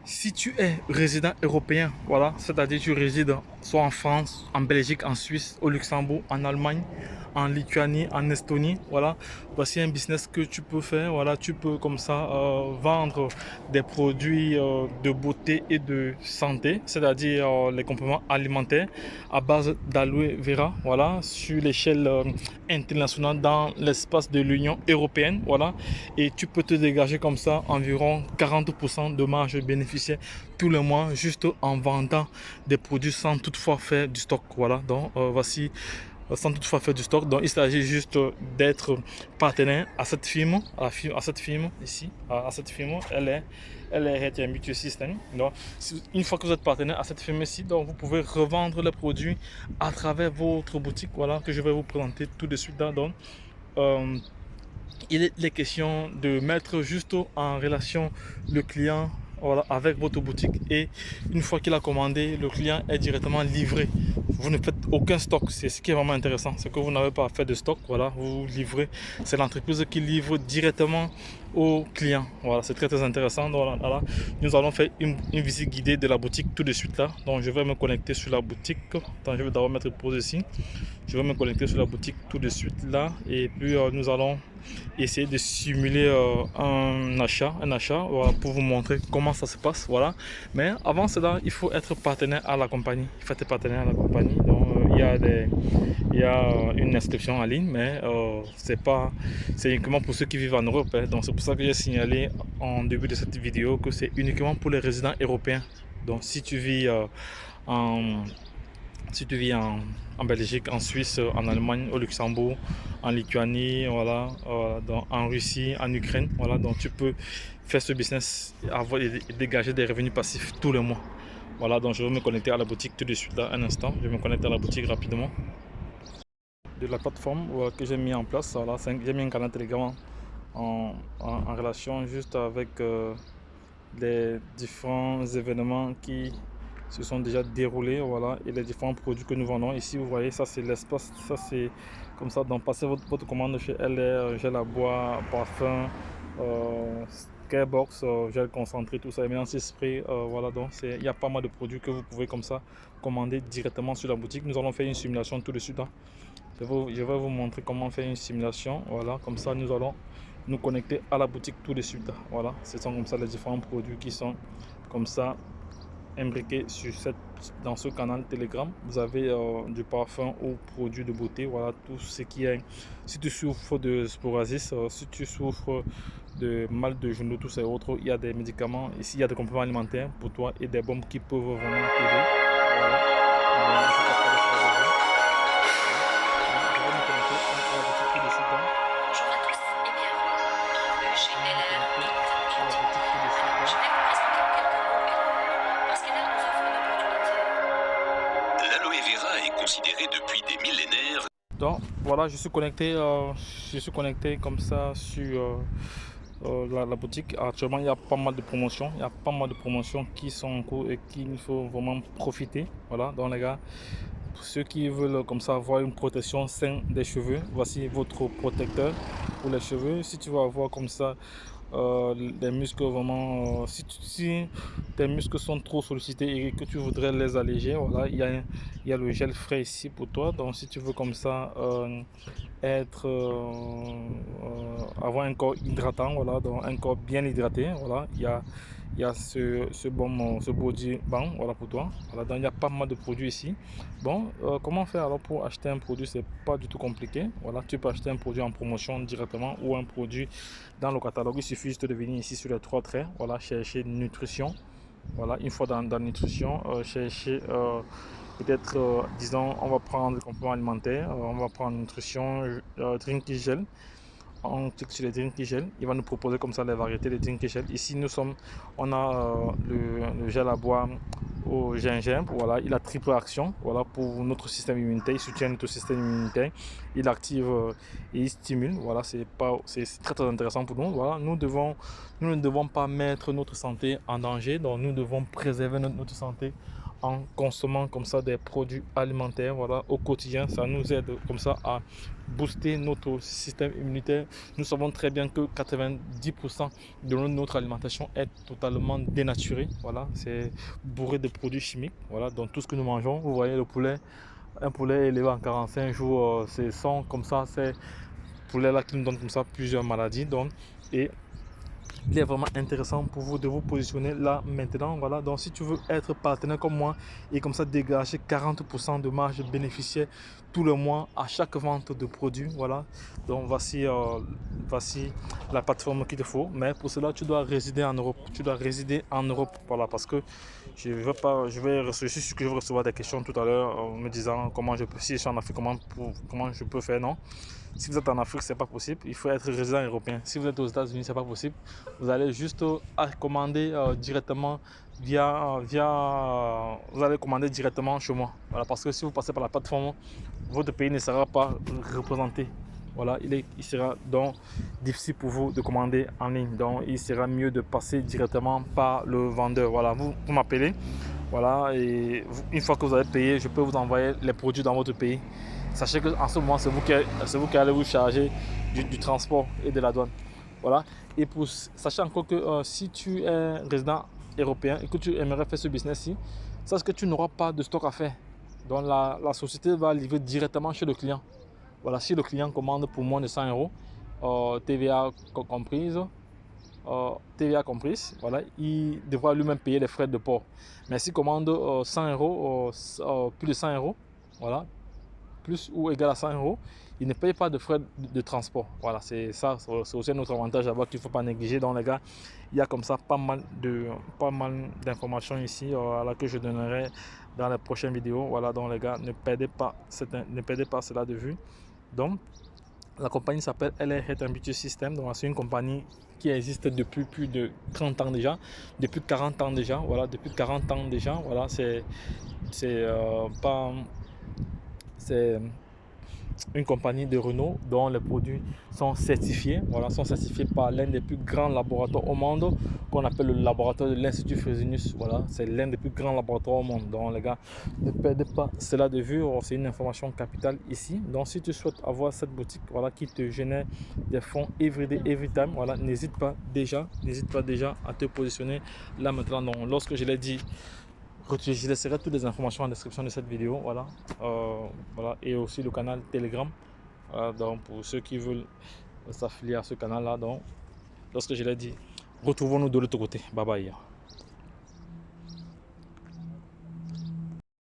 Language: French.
Si tu es résident européen, voilà, c'est-à-dire tu résides soit en France, en Belgique, en Suisse, au Luxembourg, en Allemagne, en Lituanie, en Estonie, voilà, voici un business que tu peux faire, voilà, tu peux comme ça vendre des produits de beauté et de santé, c'est-à-dire les compléments alimentaires à base d'aloe vera, voilà, sur l'échelle internationale dans l'espace de l'Union européenne, voilà, et tu peux te dégager comme ça environ 40% de marge bénéficiaire tous les mois juste en vendant des produits sans toutefois faire du stock. Voilà, donc voici sans toutefois faire du stock. Donc il s'agit juste d'être partenaire à cette firme, à cette firme ici, à cette firme, elle est Mutual System. Donc une fois que vous êtes partenaire à cette firme ici, donc vous pouvez revendre les produits à travers votre boutique, voilà, que je vais vous présenter tout de suite là. Donc il est question de mettre juste en relation le client, voilà, avec votre boutique, et une fois qu'il a commandé, le client est directement livré. Vous ne faites aucun stock, c'est ce qui est vraiment intéressant, c'est que vous n'avez pas fait de stock, voilà, vous livrez, c'est l'entreprise qui livre directement au client. Voilà, c'est très très intéressant. Donc voilà, nous allons faire une visite guidée de la boutique tout de suite là. Donc je vais me connecter sur la boutique. Attends, je vais d'abord mettre pause ici. Je vais me connecter sur la boutique tout de suite là, et puis nous allons essayer de simuler un achat, voilà, pour vous montrer comment ça se passe, voilà. Mais avant cela, il faut être partenaire à la compagnie. Il faut être partenaire à la compagnie. Donc il y a une inscription en ligne, mais c'est uniquement pour ceux qui vivent en Europe, hein. Donc c'est pour ça que j'ai signalé en début de cette vidéo que c'est uniquement pour les résidents européens. Donc si tu vis en si tu vis en Belgique, en Suisse, en Allemagne, au Luxembourg, en Lituanie, voilà, en Russie, en Ukraine, voilà, donc tu peux faire ce business et dégager des revenus passifs tous les mois. Voilà, donc je vais me connecter à la boutique tout de suite, là, un instant. Je vais me connecter à la boutique rapidement. De la plateforme que j'ai mis en place, voilà, j'ai mis un canal Telegram en relation juste avec les différents événements qui se sont déjà déroulés, voilà, et les différents produits que nous vendons. Ici vous voyez, ça c'est l'espace, ça c'est comme ça. Donc passez votre commande chez LR, gel à bois, parfum, Skybox, gel concentré, tout ça, et maintenant c'est spray, voilà. Donc il y a pas mal de produits que vous pouvez comme ça commander directement sur la boutique. Nous allons faire une simulation tout de suite, hein. Je vais vous montrer comment faire une simulation, voilà, comme ça nous allons nous connecter à la boutique tout de suite, voilà. Ce sont comme ça les différents produits qui sont comme ça imbriqué dans ce canal Telegram. Vous avez du parfum ou produits de beauté, voilà, tout ce qui est. Si tu souffres de psoriasis, si tu souffres de mal de genoux, tous ces autres, il y a des médicaments ici, il y a des compléments alimentaires pour toi et des bombes qui peuvent vraiment t'aider, voilà. Bonjour à tous et bienvenue chez LR Beauty. Je vais vous présenter en quelques mots LR, parce qu'LR nous offre une opportunité. L'aloe vera est considéré depuis des millénaires. Donc voilà, je suis connecté comme ça sur la boutique. Actuellement, il y a pas mal de promotions, qui sont en cours et qu'il faut vraiment profiter. Voilà, donc les gars, pour ceux qui veulent comme ça avoir une protection saine des cheveux, voici votre protecteur pour les cheveux. Si tu veux avoir comme ça les muscles vraiment, si tes muscles sont trop sollicités et que tu voudrais les alléger, voilà, il y a le gel frais ici pour toi. Donc si tu veux comme ça être avoir un corps hydratant, voilà, donc un corps bien hydraté, voilà, il y a ce body bank, voilà, pour toi, voilà. Donc il y a pas mal de produits ici. Bon, comment faire alors pour acheter un produit? C'est pas du tout compliqué, voilà. Tu peux acheter un produit en promotion directement ou un produit dans le catalogue. Il suffit juste de venir ici sur les trois traits, voilà, chercher nutrition, voilà. Une fois dans nutrition, chercher peut-être, disons, on va prendre le complément alimentaire, on va prendre nutrition, drink gel. On clique sur les drink gel, il va nous proposer comme ça les variétés de drink gel. Ici on a le gel à bois au gingembre, voilà, il a triple action, voilà, pour notre système immunitaire, il soutient notre système immunitaire, il active et il stimule, voilà, c'est très très intéressant pour nous, voilà. Nous ne devons pas mettre notre santé en danger, donc nous devons préserver notre santé en consommant comme ça des produits alimentaires, voilà, au quotidien. Ça nous aide comme ça à booster notre système immunitaire. Nous savons très bien que 90% de notre alimentation est totalement dénaturée. Voilà, c'est bourré de produits chimiques. Voilà, donc tout ce que nous mangeons, vous voyez le poulet, un poulet élevé en 45 jours, c'est sans comme ça, c'est poulet là qui nous donne comme ça plusieurs maladies. Donc, et il est vraiment intéressant pour vous de vous positionner là maintenant. Voilà, donc si tu veux être partenaire comme moi et comme ça dégager 40% de marge bénéficiaire tout le mois à chaque vente de produits, voilà, donc voici la plateforme qu'il te faut. Mais pour cela tu dois résider en Europe, voilà, parce que je vais recevoir des questions tout à l'heure me disant comment je peux, si je suis en Afrique, comment je peux faire. Non, si vous êtes en Afrique, c'est pas possible. Il faut être résident européen. Si vous êtes aux États-Unis, c'est pas possible. Vous allez juste commander directement vous allez commander directement chez moi. Voilà, parce que si vous passez par la plateforme, votre pays ne sera pas représenté. Voilà, il sera donc difficile pour vous de commander en ligne. Donc, il sera mieux de passer directement par le vendeur. Voilà, vous m'appelez. Voilà, et une fois que vous avez payé, je peux vous envoyer les produits dans votre pays. Sachez qu'en ce moment, c'est vous qui allez vous charger du transport et de la douane. Voilà. Et sachez encore que si tu es résident européen et que tu aimerais faire ce business-ci, sache que tu n'auras pas de stock à faire. Donc la société va livrer directement chez le client. Voilà, si le client commande pour moins de 100 €, TVA comprise, voilà, il devra lui-même payer les frais de port. Mais s'il commande 100 €, plus de 100 €, voilà, plus ou égal à 100 €, il ne paye pas de frais de transport. Voilà, c'est ça, c'est aussi un autre avantage là-bas qu'il ne faut pas négliger. Donc les gars, il y a comme ça pas mal d'informations ici que je donnerai dans les prochaines vidéos. Voilà, donc les gars, ne perdez pas cela de vue. Donc la compagnie s'appelle LA Health and Beauty System. Donc c'est une compagnie qui existe depuis plus de 30 ans déjà, depuis 40 ans déjà. Voilà, depuis 40 ans déjà. Voilà, c'est une compagnie de Renault dont les produits sont certifiés. Voilà, sont certifiés par l'un des plus grands laboratoires au monde, qu'on appelle le laboratoire de l'Institut Fresenius. Voilà, c'est l'un des plus grands laboratoires au monde. Donc les gars, ne perdez pas cela de vue. C'est une information capitale ici. Donc si tu souhaites avoir cette boutique, voilà, qui te génère des fonds every time, voilà, n'hésite pas déjà à te positionner là maintenant. Donc lorsque je l'ai dit, je laisserai toutes les informations en description de cette vidéo, voilà, voilà, et aussi le canal Telegram, voilà, donc pour ceux qui veulent s'affilier à ce canal là. Donc lorsque je l'ai dit, retrouvons-nous de l'autre côté. Bye bye.